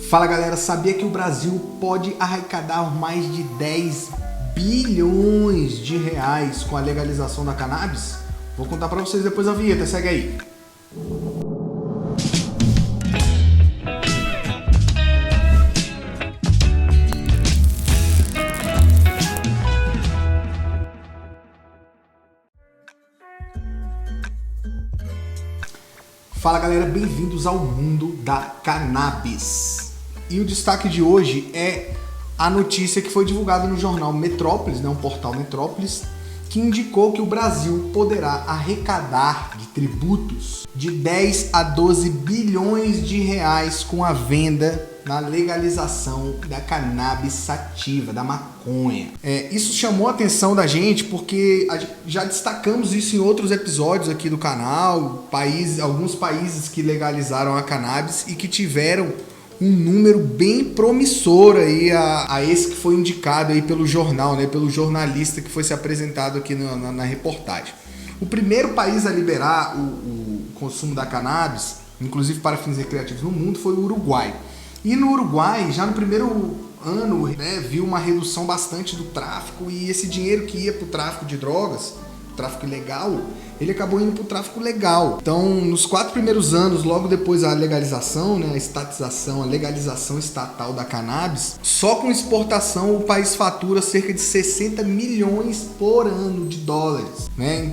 Fala galera, sabia que o Brasil pode arrecadar mais de 10 bilhões de reais com a legalização da cannabis? Vou contar pra vocês depois da vinheta, segue aí. Fala galera, bem-vindos ao mundo da cannabis. E o destaque de hoje é a notícia que foi divulgada no jornal Metrópolis, um portal Metrópolis, que indicou que o Brasil poderá arrecadar de tributos de 10 a 12 bilhões de reais com a venda na legalização da cannabis sativa, da maconha. Isso chamou a atenção da gente porque já destacamos isso em outros episódios aqui do canal, alguns países que legalizaram a cannabis e que tiveram um número bem promissor aí a esse que foi indicado aí pelo jornal, pelo jornalista que foi se apresentado aqui na reportagem. O primeiro país a liberar o consumo da cannabis, inclusive para fins recreativos no mundo, foi o Uruguai. E no Uruguai, já no primeiro ano, viu uma redução bastante do tráfico, e esse dinheiro que ia para o tráfico de drogas, tráfico ilegal, ele acabou indo para o tráfico legal. Então, nos 4 primeiros anos, logo depois da legalização, a estatização, a legalização estatal da cannabis, só com exportação o país fatura cerca de 60 milhões por ano de dólares,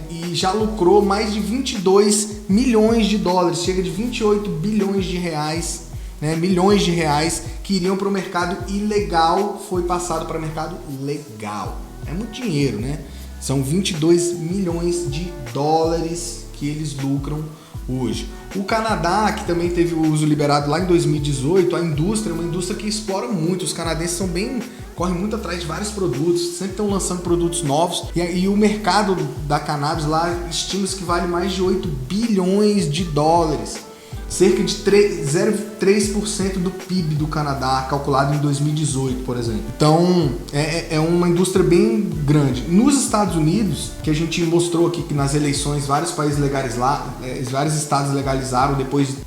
e já lucrou mais de 22 milhões de dólares, chega de 28 bilhões de reais, milhões de reais que iriam para o mercado ilegal, foi passado para o mercado legal. É muito dinheiro, São 22 milhões de dólares que eles lucram hoje. O Canadá, que também teve o uso liberado lá em 2018, a indústria é uma indústria que explora muito. Os canadenses correm muito atrás de vários produtos, sempre estão lançando produtos novos. E o mercado da cannabis lá estima-se que vale mais de 8 bilhões de dólares. Cerca de 0,3% do PIB do Canadá, calculado em 2018, por exemplo. Então, é uma indústria bem grande. Nos Estados Unidos, que a gente mostrou aqui que nas eleições vários países vários estados legalizaram,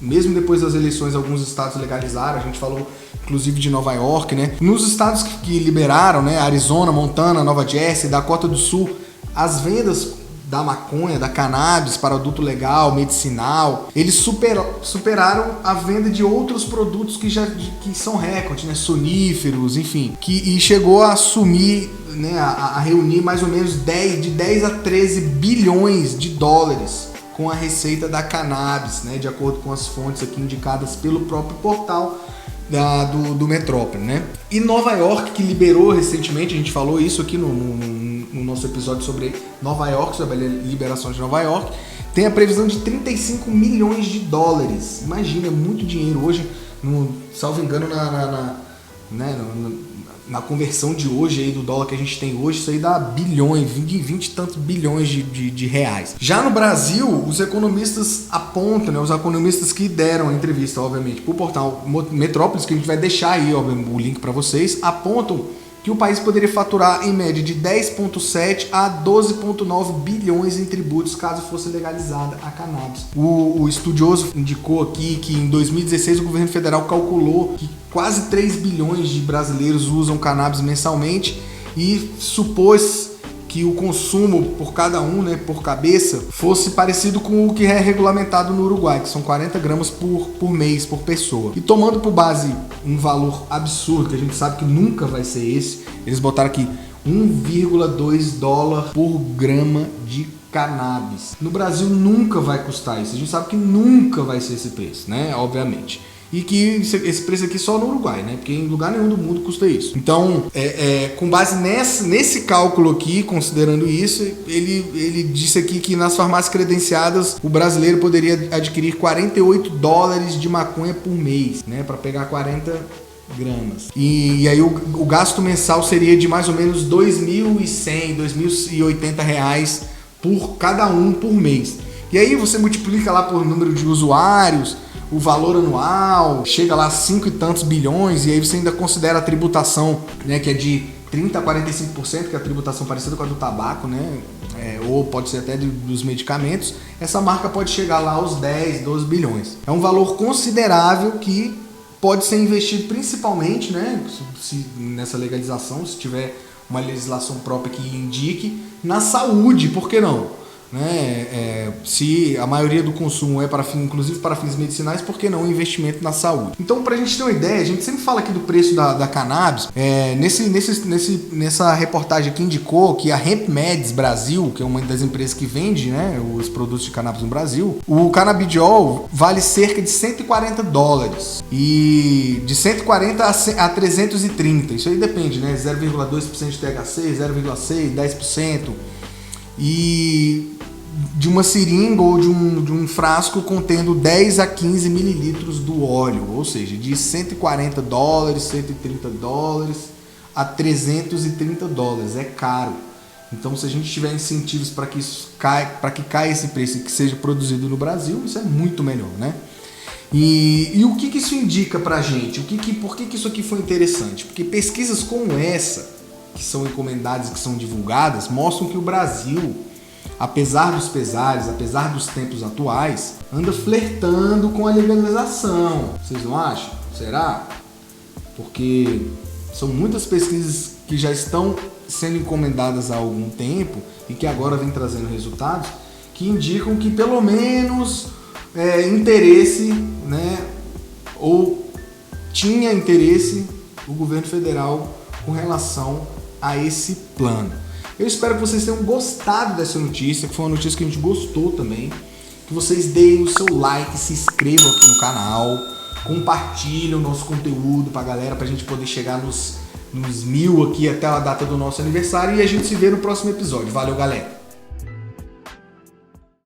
mesmo depois das eleições alguns estados legalizaram, a gente falou inclusive de Nova York, Nos estados que liberaram, Arizona, Montana, Nova Jersey, Dakota do Sul, as vendas da maconha, da cannabis para adulto legal, medicinal, eles superaram a venda de outros produtos que são recorde, soníferos, enfim, e chegou a assumir, a reunir mais ou menos de 10 a 13 bilhões de dólares com a receita da cannabis, de acordo com as fontes aqui indicadas pelo próprio portal do Metrópole, E Nova York, que liberou recentemente, a gente falou isso aqui no nosso episódio sobre Nova York, sobre a liberação de Nova York, tem a previsão de 35 milhões de dólares. Imagina, é muito dinheiro. Hoje, salvo engano, na conversão de hoje aí do dólar que a gente tem hoje, isso aí dá bilhões, 20 e tantos bilhões de reais. Já no Brasil, os economistas apontam, os economistas que deram a entrevista, obviamente, para o portal Metrópolis, que a gente vai deixar aí o link para vocês, apontam que o país poderia faturar em média de 10,7 a 12,9 bilhões em tributos caso fosse legalizada a cannabis. O estudioso indicou aqui que em 2016 o governo federal calculou que quase 3 bilhões de brasileiros usam cannabis mensalmente e supôs que o consumo por cada um, por cabeça, fosse parecido com o que é regulamentado no Uruguai, que são 40 gramas por mês, por pessoa. E tomando por base um valor absurdo, que a gente sabe que nunca vai ser esse, eles botaram aqui 1,2 dólar por grama de cannabis. No Brasil nunca vai custar isso, a gente sabe que nunca vai ser esse preço, Obviamente. E que esse preço aqui só no Uruguai, porque em lugar nenhum do mundo custa isso. Então, com base nesse cálculo aqui, considerando isso, ele disse aqui que nas farmácias credenciadas o brasileiro poderia adquirir 48 dólares de maconha por mês, para pegar 40 gramas. E aí o gasto mensal seria de mais ou menos R$ 2.100, R$ 2.080 reais por cada um por mês. E aí você multiplica lá por número de usuários, o valor anual, chega lá a 5 e tantos bilhões, e aí você ainda considera a tributação, que é de 30% a 45%, que é a tributação parecida com a do tabaco, ou pode ser até dos medicamentos, essa marca pode chegar lá aos 10, 12 bilhões. É um valor considerável que pode ser investido principalmente, né, nessa legalização, se tiver uma legislação própria que indique, na saúde, por que não? Né? Se a maioria do consumo é inclusive para fins medicinais, por que não um investimento na saúde? Então, para a gente ter uma ideia, a gente sempre fala aqui do preço da cannabis. Nessa reportagem aqui indicou que a HempMeds Brasil, que é uma das empresas que vende, né, os produtos de cannabis no Brasil, o canabidiol vale cerca de $140 e de 140 a 330. Isso aí depende, né? 0,2% de THC, 0,6%, 10%. E de uma seringa ou de um frasco contendo 10 a 15 mililitros do óleo, ou seja, de $140, $130 a $330. É caro. Então, se a gente tiver incentivos para que caia esse preço e que seja produzido no Brasil, isso é muito melhor, né? E o que isso indica pra gente? Por que isso aqui foi interessante? Porque pesquisas como essa, que são encomendadas e que são divulgadas, mostram que o Brasil, apesar dos pesares, apesar dos tempos atuais, anda flertando com a legalização. Vocês não acham? Será? Porque são muitas pesquisas que já estão sendo encomendadas há algum tempo e que agora vêm trazendo resultados que indicam que pelo menos interesse, né, ou tinha interesse o governo federal com relação a esse plano. Eu espero que vocês tenham gostado dessa notícia, que foi uma notícia que a gente gostou também. Que vocês deem o seu like, se inscrevam aqui no canal, compartilhem o nosso conteúdo pra galera, pra gente poder chegar nos 1000 aqui até a data do nosso aniversário, e a gente se vê no próximo episódio. Valeu, galera!